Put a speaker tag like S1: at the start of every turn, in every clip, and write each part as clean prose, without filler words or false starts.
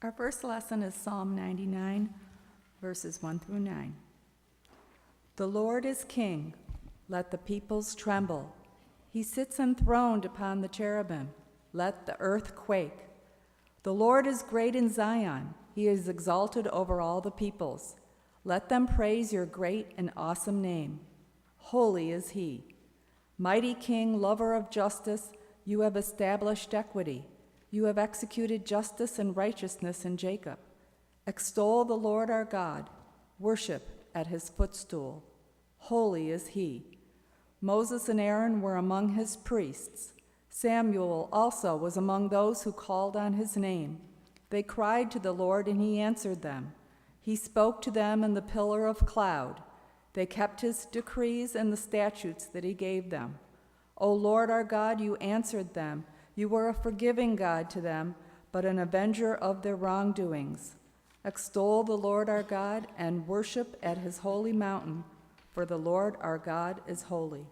S1: Our first lesson is Psalm 99, verses 1 through 9. The Lord is king, let the peoples tremble. He sits enthroned upon the cherubim, let the earth quake. The Lord is great in Zion, he is exalted over all the peoples. Let them praise your great and awesome name. Holy is he. Mighty King, lover of justice, you have established equity. You have executed justice and righteousness in Jacob. Extol the Lord our God. Worship at his footstool. Holy is he. Moses and Aaron were among his priests. Samuel also was among those who called on his name. They cried to the Lord, and he answered them. He spoke to them in the pillar of cloud. They kept his decrees and the statutes that he gave them. O Lord our God, you answered them. You were a forgiving God to them, but an avenger of their wrongdoings. Extol the Lord our God and worship at his holy mountain, for the Lord our God is holy.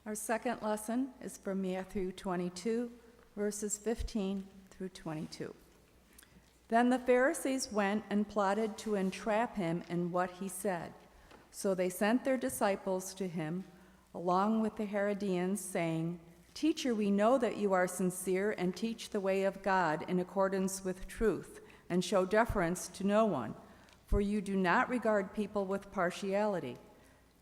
S1: Our second lesson is from Matthew 22, verses 15 through 22. Then the Pharisees went and plotted to entrap him in what he said. So they sent their disciples to him, along with the Herodians, saying, "Teacher, we know that you are sincere and teach the way of God in accordance with truth, and show deference to no one, for you do not regard people with partiality.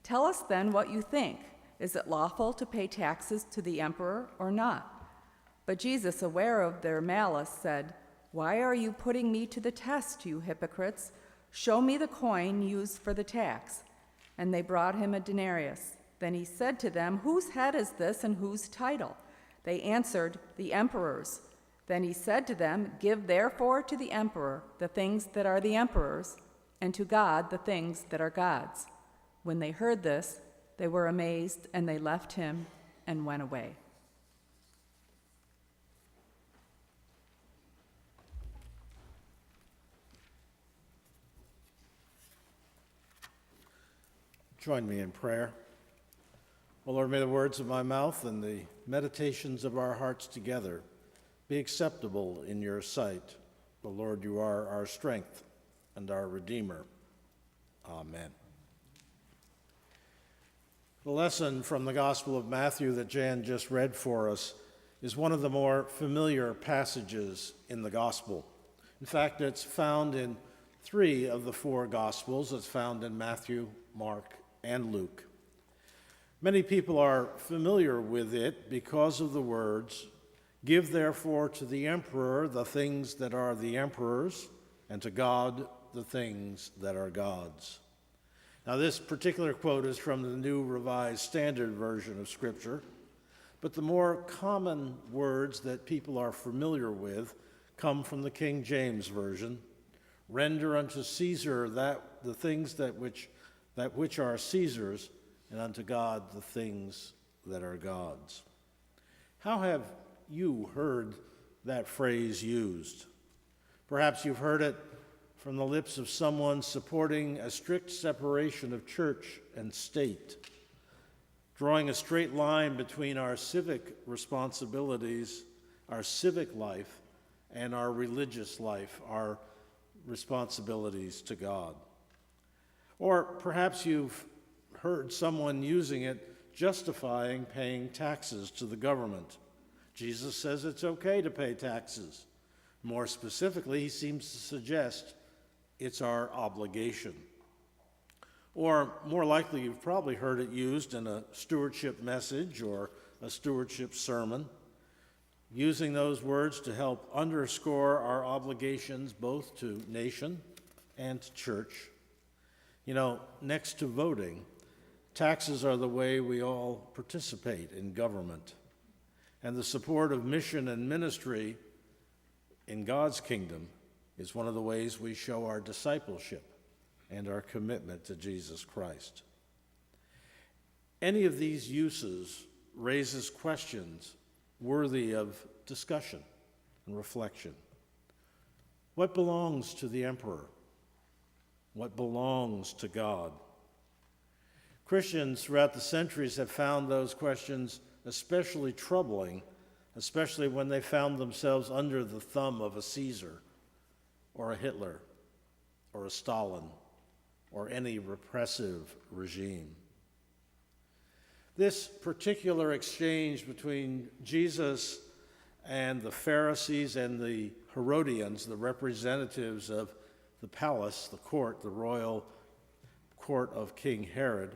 S1: Tell us then what you think. Is it lawful to pay taxes to the emperor or not?" But Jesus, aware of their malice, said, "Why are you putting me to the test, you hypocrites? Show me the coin used for the tax." And they brought him a denarius. Then he said to them, "Whose head is this and whose title?" They answered, "The emperor's." Then he said to them, "Give therefore to the emperor the things that are the emperor's, and to God the things that are God's." When they heard this, they were amazed, and they left him and went away.
S2: Join me in prayer. O Lord, may the words of my mouth and the meditations of our hearts together be acceptable in your sight. O Lord, you are our strength and our Redeemer. Amen. The lesson from the Gospel of Matthew that Jan just read for us is one of the more familiar passages in the Gospel. In fact, it's found in 3 of the 4 Gospels. It's found in Matthew, Mark, and Luke. Many people are familiar with it because of the words, "Give therefore to the emperor the things that are the emperor's, and to God the things that are God's." Now, this particular quote is from the New Revised Standard Version of Scripture, but the more common words that people are familiar with come from the King James Version. "Render unto Caesar the things that which are Caesar's, and unto God the things that are God's." How have you heard that phrase used? Perhaps you've heard it from the lips of someone supporting a strict separation of church and state, drawing a straight line between our civic responsibilities, our civic life, and our religious life, our responsibilities to God. Or perhaps you've heard someone using it justifying paying taxes to the government. Jesus says it's okay to pay taxes. More specifically, he seems to suggest it's our obligation. Or more likely, you've probably heard it used in a stewardship message or a stewardship sermon, using those words to help underscore our obligations both to nation and to church. You know, next to voting, taxes are the way we all participate in government. And the support of mission and ministry in God's kingdom is one of the ways we show our discipleship and our commitment to Jesus Christ. Any of these uses raises questions worthy of discussion and reflection. What belongs to the emperor? What belongs to God? Christians throughout the centuries have found those questions especially troubling, especially when they found themselves under the thumb of a Caesar or a Hitler or a Stalin or any repressive regime. This particular exchange between Jesus and the Pharisees and the Herodians, the representatives of the palace, the court, the royal court of King Herod,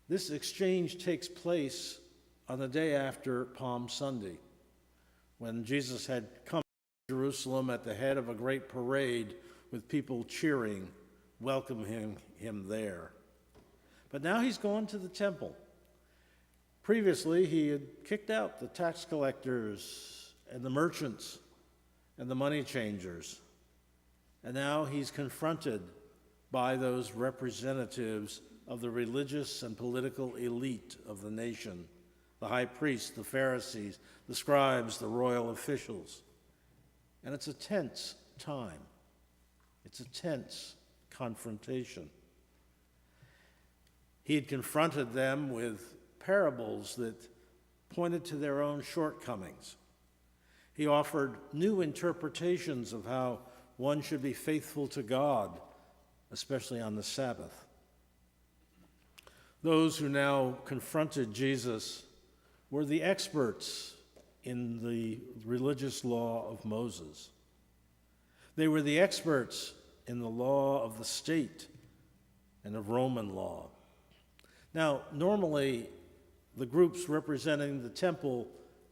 S2: this exchange takes place on the day after Palm Sunday, when Jesus had come to Jerusalem at the head of a great parade with people cheering, welcoming him there. But now he's gone to the temple. Previously, he had kicked out the tax collectors and the merchants and the money changers. And now he's confronted by those representatives of the religious and political elite of the nation, the high priests, the Pharisees, the scribes, the royal officials. And it's a tense time. It's a tense confrontation. He had confronted them with parables that pointed to their own shortcomings. He offered new interpretations of how one should be faithful to God, especially on the Sabbath. Those who now confronted Jesus were the experts in the religious law of Moses. They were the experts in the law of the state and of Roman law. Now, normally, the groups representing the temple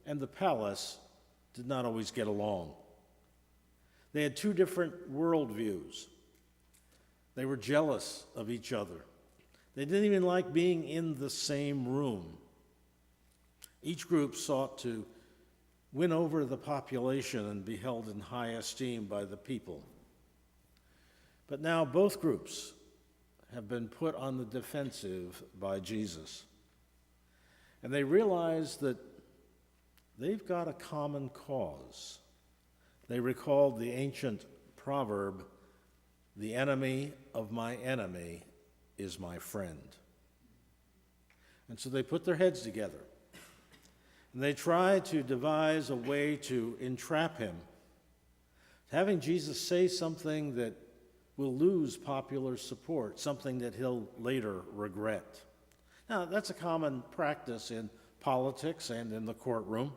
S2: and the palace did not always get along. They had two different worldviews. They were jealous of each other. They didn't even like being in the same room. Each group sought to win over the population and be held in high esteem by the people. But now both groups have been put on the defensive by Jesus. And they realize that they've got a common cause. They recalled the ancient proverb, "The enemy of my enemy is my friend." And so they put their heads together. And they try to devise a way to entrap him, having Jesus say something that will lose popular support, something that he'll later regret. Now, that's a common practice in politics and in the courtroom.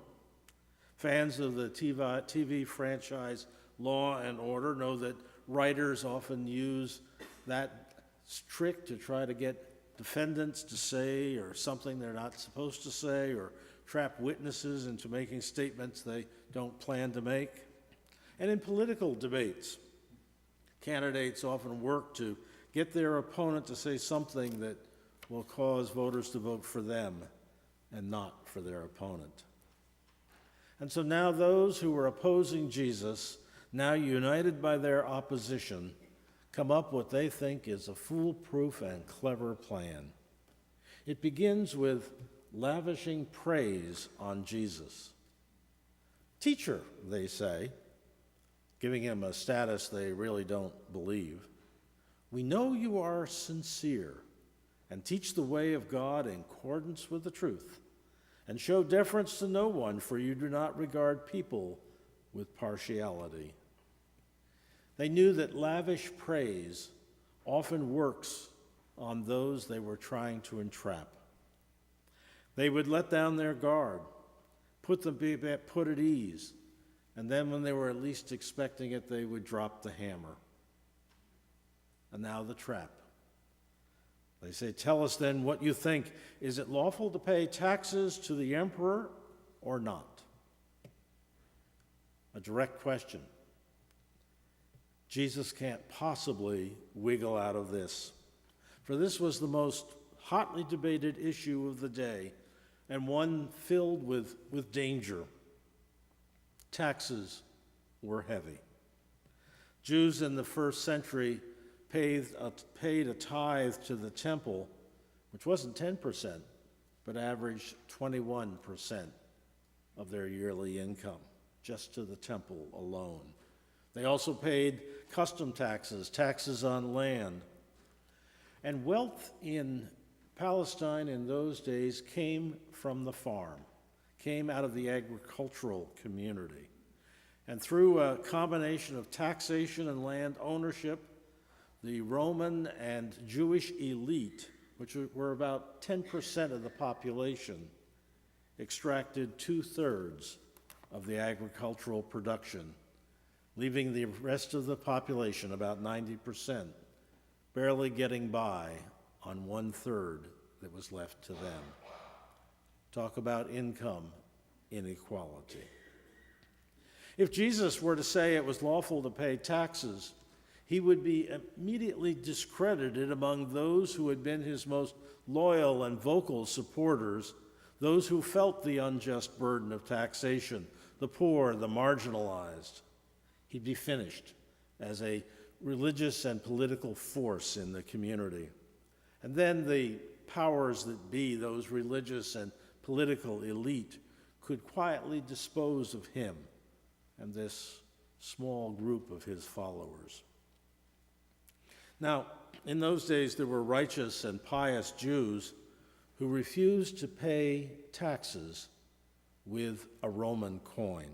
S2: Fans of the TV franchise Law and Order know that writers often use that trick to try to get defendants to say or something they're not supposed to say, or trap witnesses into making statements they don't plan to make. And in political debates, candidates often work to get their opponent to say something that will cause voters to vote for them and not for their opponent. And so now those who were opposing Jesus, now united by their opposition, come up with what they think is a foolproof and clever plan. It begins with lavishing praise on Jesus. "Teacher," they say, giving him a status they really don't believe, "we know you are sincere and teach the way of God in accordance with the truth, and show deference to no one, for you do not regard people with partiality." They knew that lavish praise often works on those they were trying to entrap. They would let down their guard, put them put at ease, and then when they were at least expecting it, they would drop the hammer. And now the trap. They say, "Tell us then what you think. Is it lawful to pay taxes to the emperor or not?" A direct question. Jesus can't possibly wiggle out of this, for this was the most hotly debated issue of the day, and one filled with danger. Taxes were heavy. Jews in the first century paid a tithe to the temple, which wasn't 10%, but averaged 21% of their yearly income, just to the temple alone. They also paid custom taxes, taxes on land. And wealth in Palestine in those days came from the farm, came out of the agricultural community. And through a combination of taxation and land ownership, the Roman and Jewish elite, which were about 10% of the population, extracted 2/3 of the agricultural production, leaving the rest of the population, about 90%, barely getting by on 1/3 that was left to them. Talk about income inequality. If Jesus were to say it was lawful to pay taxes, he would be immediately discredited among those who had been his most loyal and vocal supporters, those who felt the unjust burden of taxation, the poor, the marginalized. He'd be finished as a religious and political force in the community. And then the powers that be, those religious and political elite, could quietly dispose of him and this small group of his followers. Now, in those days, there were righteous and pious Jews who refused to pay taxes with a Roman coin.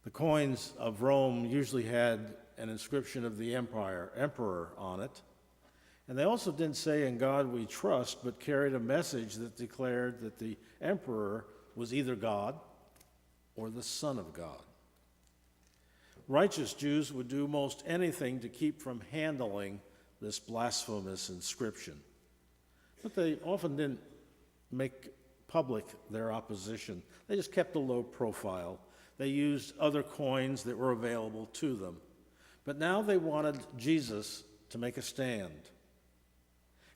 S2: The coins of Rome usually had an inscription of the emperor on it. And they also didn't say, "In God we trust," but carried a message that declared that the emperor was either God or the Son of God. Righteous Jews would do most anything to keep from handling this blasphemous inscription. But they often didn't make public their opposition. They just kept a low profile. They used other coins that were available to them. But now they wanted Jesus to make a stand.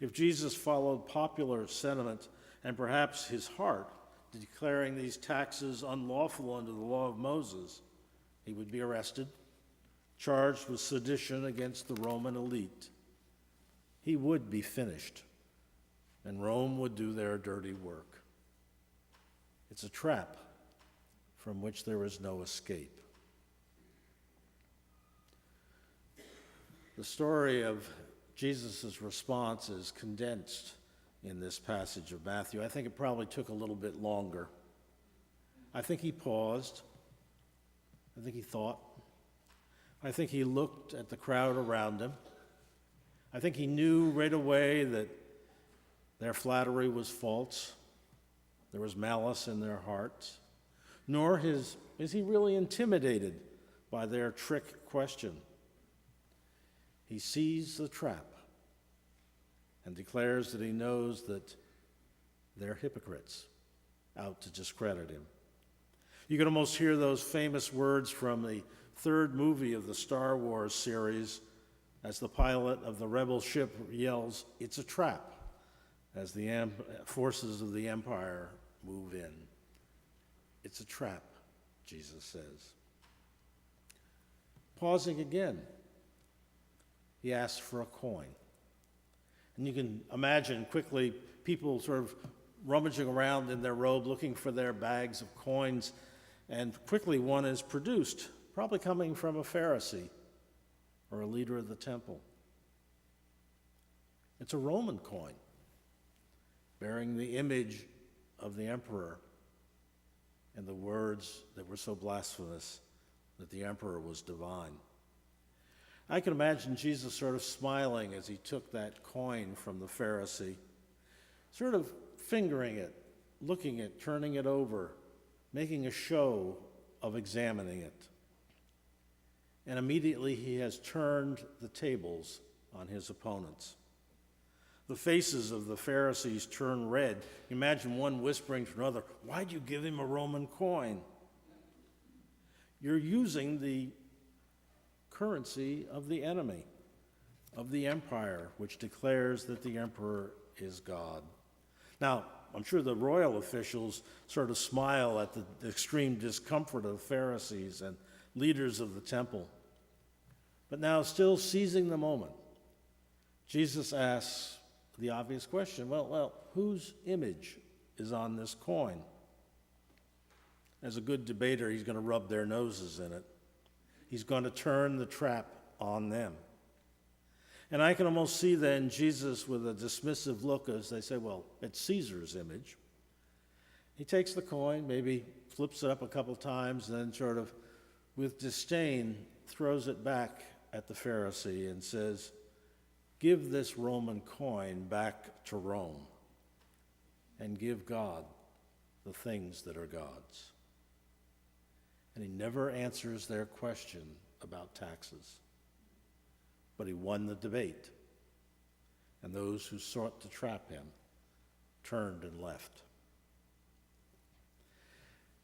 S2: If Jesus followed popular sentiment and perhaps his heart, declaring these taxes unlawful under the law of Moses, he would be arrested, charged with sedition against the Roman elite. He would be finished, and Rome would do their dirty work. It's a trap from which there is no escape. The story of Jesus' response is condensed in this passage of Matthew. I think it probably took a little bit longer. I think he paused. I think he thought. I think he looked at the crowd around him. I think he knew right away that their flattery was false. There was malice in their hearts. Nor is he really intimidated by their trick question. He sees the trap and declares that he knows that they're hypocrites out to discredit him. You can almost hear those famous words from the third movie of the Star Wars series as the pilot of the rebel ship yells, "It's a trap," as the forces of the empire move in. It's a trap, Jesus says. Pausing again, he asks for a coin. And you can imagine quickly people sort of rummaging around in their robe looking for their bags of coins, and quickly one is produced, probably coming from a Pharisee or a leader of the temple. It's a Roman coin bearing the image of the emperor and the words that were so blasphemous that the emperor was divine. I can imagine Jesus sort of smiling as he took that coin from the Pharisee, sort of fingering it, looking it, turning it over, making a show of examining it. And immediately he has turned the tables on his opponents. The faces of the Pharisees turn red. Imagine one whispering to another, "Why'd you give him a Roman coin? You're using the currency of the enemy, of the empire, which declares that the emperor is God." Now, I'm sure the royal officials sort of smile at the extreme discomfort of Pharisees and leaders of the temple. But now, still seizing the moment, Jesus asks the obvious question, well, whose image is on this coin? As a good debater, he's going to rub their noses in it. He's going to turn the trap on them. And I can almost see then Jesus with a dismissive look as they say, well, it's Caesar's image. He takes the coin, maybe flips it up a couple times, then sort of with disdain throws it back at the Pharisee and says, "Give this Roman coin back to Rome and give God the things that are God's." And he never answers their question about taxes. But he won the debate, and those who sought to trap him turned and left.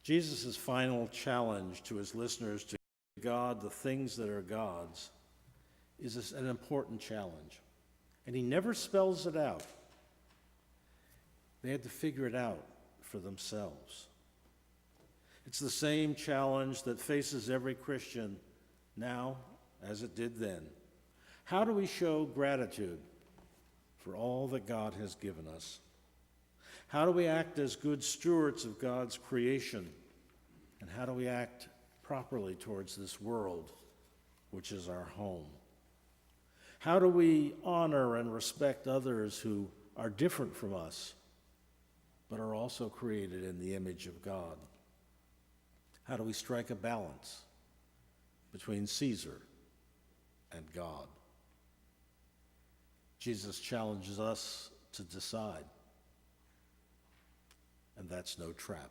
S2: Jesus' final challenge to his listeners to give God the things that are God's is an important challenge. And he never spells it out. They had to figure it out for themselves. It's the same challenge that faces every Christian now as it did then. How do we show gratitude for all that God has given us? How do we act as good stewards of God's creation? And how do we act properly towards this world, which is our home? How do we honor and respect others who are different from us, but are also created in the image of God? How do we strike a balance between Caesar and God? Jesus challenges us to decide, and that's no trap.